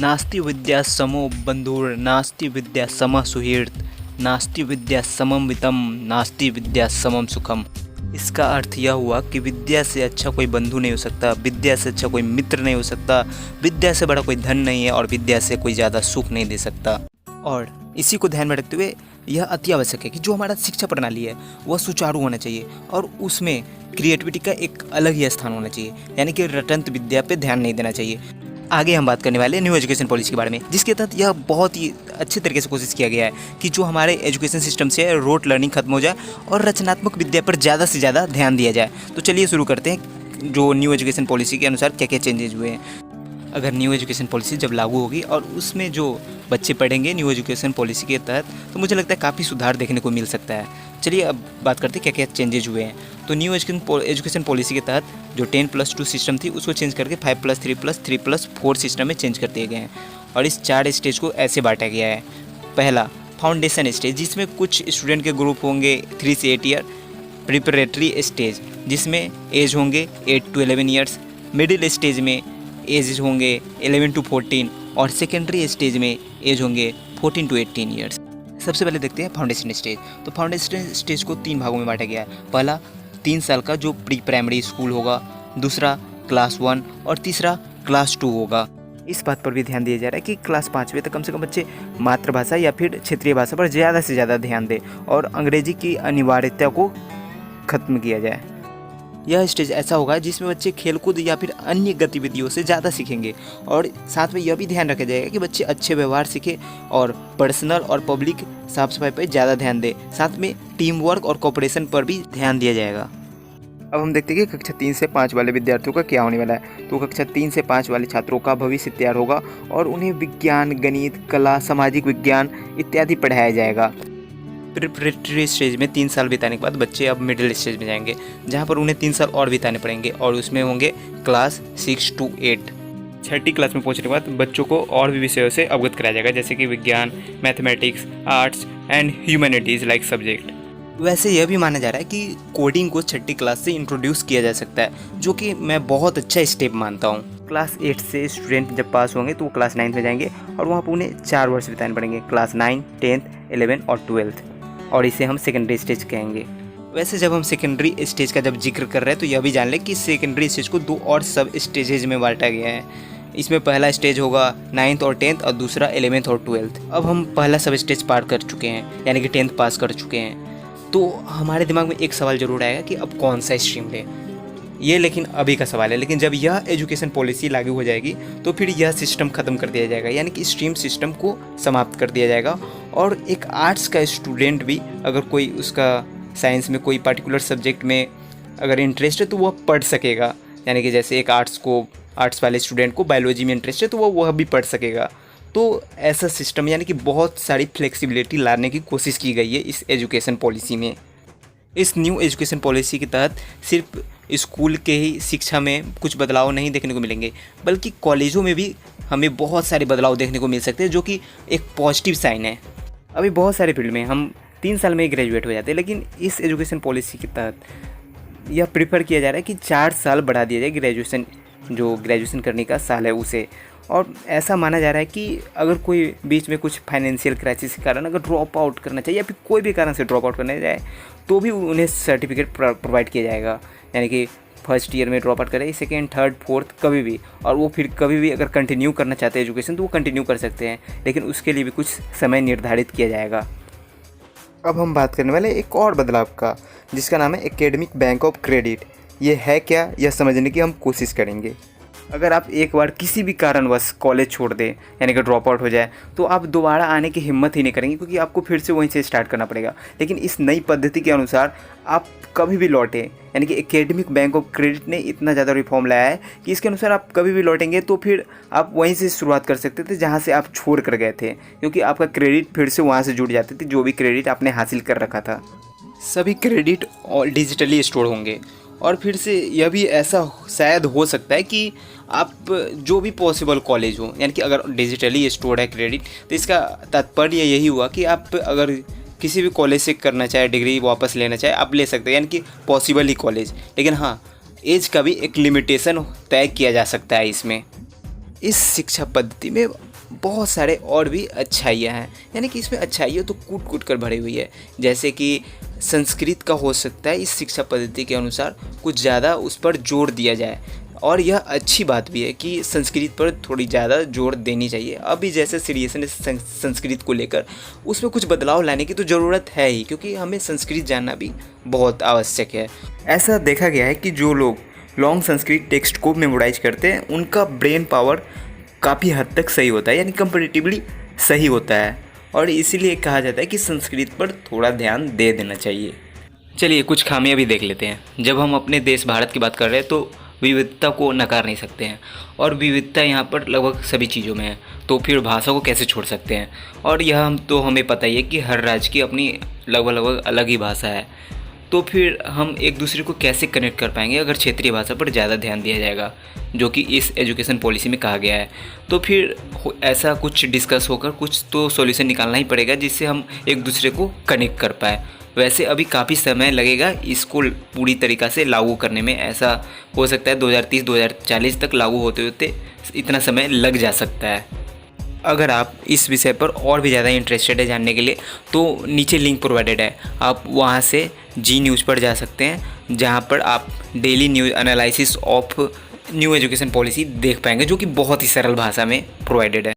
नास्ति विद्या समो बंधुर नास्ति विद्या समः सुहृद नास्ति विद्या समम वित्तम नास्ति विद्या समम सुखम। इसका अर्थ यह हुआ कि विद्या से अच्छा कोई बंधु नहीं हो सकता, विद्या से अच्छा कोई मित्र नहीं हो सकता, विद्या से बड़ा कोई धन नहीं है और विद्या से कोई ज़्यादा सुख नहीं दे सकता। और इसी को ध्यान में रखते हुए यह अति आवश्यक है कि जो हमारा शिक्षा प्रणाली है वह सुचारू होना चाहिए और उसमें क्रिएटिविटी का एक अलग ही स्थान होना चाहिए, यानी कि रटंत विद्या पे ध्यान नहीं देना चाहिए। आगे हम बात करने वाले हैं न्यू एजुकेशन पॉलिसी के बारे में, जिसके तहत यह बहुत ही अच्छे तरीके से कोशिश किया गया है कि जो हमारे एजुकेशन सिस्टम से रोट लर्निंग खत्म हो जाए और रचनात्मक विद्या पर ज़्यादा से ज़्यादा ध्यान दिया जाए। तो चलिए शुरू करते हैं जो न्यू एजुकेशन पॉलिसी के अनुसार क्या क्या चेंजेज हुए हैं। अगर न्यू एजुकेशन पॉलिसी जब लागू होगी और उसमें जो बच्चे पढ़ेंगे न्यू एजुकेशन पॉलिसी के तहत, तो मुझे लगता है काफ़ी सुधार देखने को मिल सकता है। चलिए अब बात करते हैं क्या क्या चेंजेज हुए हैं। तो न्यू एजुकेशन पॉलिसी के तहत जो 10+2 सिस्टम थी उसको चेंज करके 5+3+3+4 सिस्टम में चेंज कर दिए गए हैं और इस 4 स्टेज को ऐसे बांटा गया है। पहला फाउंडेशन स्टेज, जिसमें कुछ स्टूडेंट के ग्रुप होंगे 3 से 8 ईयर। प्रिपरेटरी स्टेज, जिसमें एज होंगे 8 to 11 ईयर्स। मिडिल स्टेज में एज होंगे 11 to 14 और सेकेंडरी स्टेज में एज होंगे 14 to 18 ईयर्स। सबसे पहले देखते हैं फाउंडेशन स्टेज। तो फाउंडेशन स्टेज को 3 भागों में बांटा गया है। पहला 3 साल का जो प्री प्राइमरी स्कूल होगा, दूसरा क्लास 1 और तीसरा क्लास 2 होगा। इस बात पर भी ध्यान दिया जा रहा है कि क्लास 5वीं तक कम से कम बच्चे मातृभाषा या फिर क्षेत्रीय भाषा पर ज़्यादा से ज़्यादा ध्यान दें और अंग्रेजी की अनिवार्यता को खत्म किया जाए। यह स्टेज ऐसा होगा जिसमें बच्चे खेलकूद या फिर अन्य गतिविधियों से ज़्यादा सीखेंगे और साथ में यह भी ध्यान रखा जाएगा कि बच्चे अच्छे व्यवहार सीखें और पर्सनल और पब्लिक साफ सफाई पर ज़्यादा ध्यान दें। साथ में टीम वर्क और कोऑपरेशन पर भी ध्यान दिया जाएगा। अब हम देखते हैं कि कक्षा 3 से 5 वाले विद्यार्थियों का क्या होने वाला है। तो कक्षा 3 से 5 वाले छात्रों का भविष्य तैयार होगा और उन्हें विज्ञान, गणित, कला, सामाजिक विज्ञान इत्यादि पढ़ाया जाएगा। प्रिपरेटरी स्टेज में 3 साल बिताने के बाद बच्चे अब मिडिल स्टेज में जाएंगे, जहां पर उन्हें 3 साल और बिताने पड़ेंगे और उसमें होंगे क्लास 6 to 8। 6ठी क्लास में पहुंचने के बाद बच्चों को और भी विषयों से अवगत कराया जाएगा, जैसे कि विज्ञान, mathematics, arts and humanities like subject. वैसे यह भी माना जा रहा है कि कोडिंग को 6ठी क्लास से इंट्रोड्यूस किया जा सकता है, जो कि मैं बहुत अच्छा स्टेप मानता हूँ। क्लास 8 से स्टूडेंट जब पास होंगे तो वो क्लास 9 में जाएंगे और वहाँ पर उन्हें 4 वर्ष बिताने पड़ेंगे, क्लास 9, 10th, 11 और 12th, और इसे हम सेकेंडरी स्टेज कहेंगे। वैसे जब हम सेकेंडरी स्टेज का जब जिक्र कर रहे हैं तो यह भी जान लें कि सेकेंडरी स्टेज को 2 और सब स्टेजेज में बांटा गया है। इसमें पहला स्टेज होगा 9th और 10th और दूसरा 11th और 12th। अब हम पहला सब स्टेज पार कर चुके हैं, यानी कि 10th पास कर चुके हैं, तो हमारे दिमाग में एक सवाल जरूर आएगा कि अब कौन सा स्ट्रीम लें। ये लेकिन अभी का सवाल है, लेकिन जब यह एजुकेशन पॉलिसी लागू हो जाएगी तो फिर यह सिस्टम ख़त्म कर दिया जाएगा, यानी कि स्ट्रीम सिस्टम को समाप्त कर दिया जाएगा। और एक आर्ट्स का स्टूडेंट भी अगर कोई उसका साइंस में कोई पर्टिकुलर सब्जेक्ट में अगर इंटरेस्ट है तो वह पढ़ सकेगा, यानी कि जैसे एक आर्ट्स वाले स्टूडेंट को बायोलॉजी में इंटरेस्ट है तो वह भी पढ़ सकेगा। तो ऐसा सिस्टम, यानी कि बहुत सारी फ्लेक्सिबिलिटी लाने की कोशिश की गई है इस एजुकेशन पॉलिसी में। इस न्यू एजुकेशन पॉलिसी के तहत सिर्फ स्कूल के ही शिक्षा में कुछ बदलाव नहीं देखने को मिलेंगे, बल्कि कॉलेजों में भी हमें बहुत सारे बदलाव देखने को मिल सकते हैं, जो कि एक पॉजिटिव साइन है। अभी बहुत सारे फील्ड में हम 3 साल में ग्रेजुएट हो जाते हैं, लेकिन इस एजुकेशन पॉलिसी के तहत यह प्रीफर किया जा रहा है कि 4 साल बढ़ा दिया जाए ग्रेजुएशन करने का साल है उसे। और ऐसा माना जा रहा है कि अगर कोई बीच में कुछ फाइनेंशियल क्राइसिस के कारण अगर ड्रॉप आउट करना चाहिए या फिर कोई भी कारण से ड्रॉप आउट करना जाए तो भी उन्हें सर्टिफिकेट प्रोवाइड किया जाएगा, यानी कि फर्स्ट ईयर में ड्रॉप आउट करें, सेकेंड, थर्ड, फोर्थ कभी भी, और वो फिर कभी भी अगर कंटिन्यू करना चाहते हैं एजुकेशन तो वो कंटिन्यू कर सकते हैं, लेकिन उसके लिए भी कुछ समय निर्धारित किया जाएगा। अब हम बात करने वाले एक और बदलाव का, जिसका नाम है एकेडमिक बैंक ऑफ क्रेडिट। ये है क्या, यह समझने की हम कोशिश करेंगे। अगर आप एक बार किसी भी कारणवश कॉलेज छोड़ दें, यानी कि ड्रॉप आउट हो जाए, तो आप दोबारा आने की हिम्मत ही नहीं करेंगे, क्योंकि आपको फिर से वहीं से स्टार्ट करना पड़ेगा। लेकिन इस नई पद्धति के अनुसार आप कभी भी लौटें, यानी कि एकेडमिक बैंक ऑफ क्रेडिट ने इतना ज़्यादा रिफॉर्म लाया है कि इसके अनुसार आप कभी भी लौटेंगे तो फिर आप वहीं से शुरुआत कर सकते थे जहाँ से आप छोड़ कर गए थे, क्योंकि आपका क्रेडिट फिर से वहाँ से जुड़ जाते थे, जो भी क्रेडिट आपने हासिल कर रखा था। सभी क्रेडिट और डिजिटली स्टोर होंगे और फिर से यह भी ऐसा शायद हो सकता है कि आप जो भी पॉसिबल कॉलेज हो, यानी कि अगर डिजिटली स्टोर्ड है क्रेडिट, तो इसका तात्पर्य यही हुआ कि आप अगर किसी भी कॉलेज से करना चाहे, डिग्री वापस लेना चाहे, आप ले सकते हैं, यानी कि पॉसिबल ही कॉलेज। लेकिन हाँ, एज का भी एक लिमिटेशन तय किया जा सकता है इसमें। इस शिक्षा पद्धति में बहुत सारे और भी अच्छाइयाँ हैं, यानी कि इसमें अच्छाइयाँ तो कूट कूट कर भरी हुई है। जैसे कि संस्कृत का हो सकता है इस शिक्षा पद्धति के अनुसार कुछ ज़्यादा उस पर जोर दिया जाए, और यह अच्छी बात भी है कि संस्कृत पर थोड़ी ज़्यादा जोर देनी चाहिए। अभी जैसे सीरियसनेस संस्कृत को लेकर उसमें कुछ बदलाव लाने की तो ज़रूरत है ही, क्योंकि हमें संस्कृत जानना भी बहुत आवश्यक है। ऐसा देखा गया है कि जो लोग लॉन्ग संस्कृत टेक्स्ट को मेमोराइज करते हैं उनका ब्रेन पावर काफ़ी हद तक सही होता है, यानी कंपैरेटिवली सही होता है, और इसीलिए कहा जाता है कि संस्कृत पर थोड़ा ध्यान दे देना चाहिए। चलिए कुछ खामियां भी देख लेते हैं। जब हम अपने देश भारत की बात कर रहे हैं तो विविधता को नकार नहीं सकते हैं, और विविधता यहाँ पर लगभग सभी चीज़ों में है, तो फिर भाषा को कैसे छोड़ सकते हैं। और यह हमें पता ही है कि हर राज्य की अपनी लगभग अलग ही भाषा है, तो फिर हम एक दूसरे को कैसे कनेक्ट कर पाएंगे अगर क्षेत्रीय भाषा पर ज़्यादा ध्यान दिया जाएगा, जो कि इस एजुकेशन पॉलिसी में कहा गया है। तो फिर ऐसा कुछ डिस्कस होकर कुछ तो सॉल्यूशन निकालना ही पड़ेगा जिससे हम एक दूसरे को कनेक्ट कर पाए। वैसे अभी काफ़ी समय लगेगा इसको पूरी तरीक़ा से लागू करने में, ऐसा हो सकता है 2030-2040 तक लागू होते होते इतना समय लग जा सकता है। अगर आप इस विषय पर और भी ज़्यादा इंटरेस्टेड है जानने के लिए तो नीचे लिंक प्रोवाइडेड है, आप वहाँ से जी न्यूज़ पर जा सकते हैं, जहाँ पर आप daily news analysis of new education policy देख पाएंगे, जो कि बहुत ही सरल भाषा में प्रोवाइडेड है।